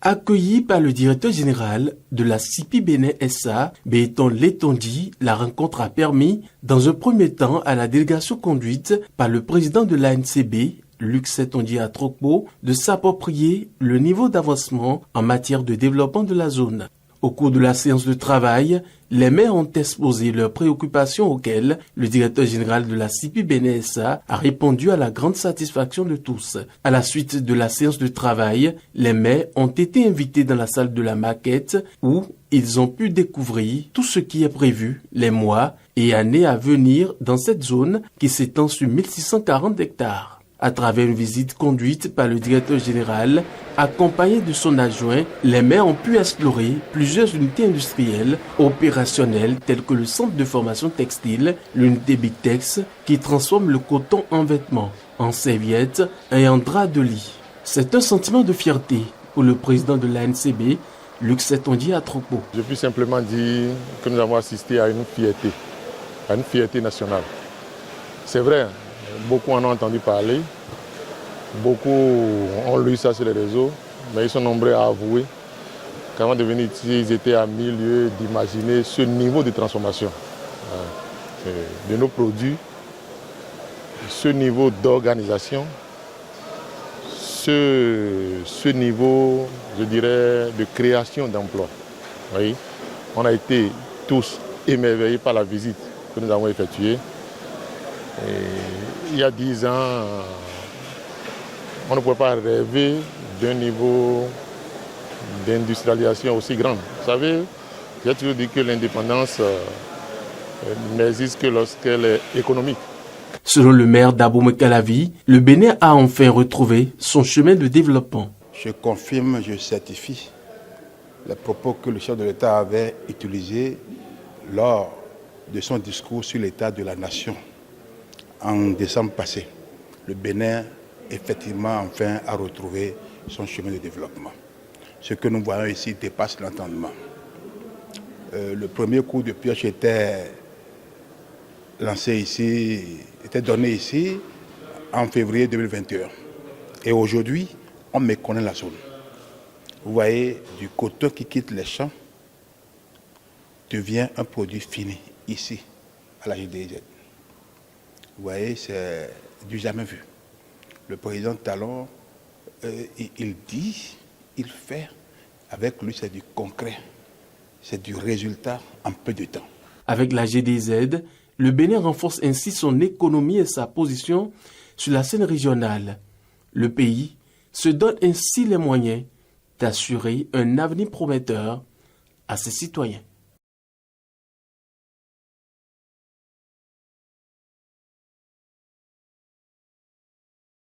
Accueilli par le directeur général de la CIPI Bénin SA, Béton Letondi, la rencontre a permis, dans un premier temps, à la délégation conduite par le président de l'ANCB, Luc Setonji Atrokpo, de s'approprier le niveau d'avancement en matière de développement de la zone. Au cours de la séance de travail, les maires ont exposé leurs préoccupations auxquelles le directeur général de la CIPI Bénin SA a répondu à la grande satisfaction de tous. À la suite de la séance de travail, les maires ont été invités dans la salle de la maquette où ils ont pu découvrir tout ce qui est prévu les mois et années à venir dans cette zone qui s'étend sur 1640 hectares. À travers une visite conduite par le directeur général, accompagné de son adjoint, les maires ont pu explorer plusieurs unités industrielles opérationnelles telles que le centre de formation textile, l'unité Bigtex qui transforme le coton en vêtements, en serviettes et en draps de lit. C'est un sentiment de fierté pour le président de l'ANCB, Luc Setonji Atrokpo. Je puis simplement dire que nous avons assisté à une fierté nationale. C'est vrai. Beaucoup en ont entendu parler, beaucoup ont lu ça sur les réseaux, mais ils sont nombreux à avouer qu'avant de venir ici, ils étaient à milieu d'imaginer ce niveau de transformation de nos produits, ce niveau d'organisation, ce niveau, je dirais, de création d'emplois. On a été tous émerveillés par la visite que nous avons effectuée. Il y a 10 ans, on ne pouvait pas rêver d'un niveau d'industrialisation aussi grand. Vous savez, j'ai toujours dit que l'indépendance n'existe que lorsqu'elle est économique. Selon le maire d'Abomey Calavi, le Bénin a enfin retrouvé son chemin de développement. Je confirme, je certifie les propos que le chef de l'État avait utilisés lors de son discours sur l'état de la nation. En décembre passé, le Bénin, effectivement, enfin, a retrouvé son chemin de développement. Ce que nous voyons ici dépasse l'entendement. Le premier coup de pioche était lancé ici, était donné ici en février 2021. Et aujourd'hui, on méconnaît la zone. Vous voyez, du coton qui quitte les champs devient un produit fini ici, à la GDZ. Vous voyez, c'est du jamais vu. Le président Talon, il dit, il fait, avec lui c'est du concret, c'est du résultat en peu de temps. Avec la GDZ, le Bénin renforce ainsi son économie et sa position sur la scène régionale. Le pays se donne ainsi les moyens d'assurer un avenir prometteur à ses citoyens.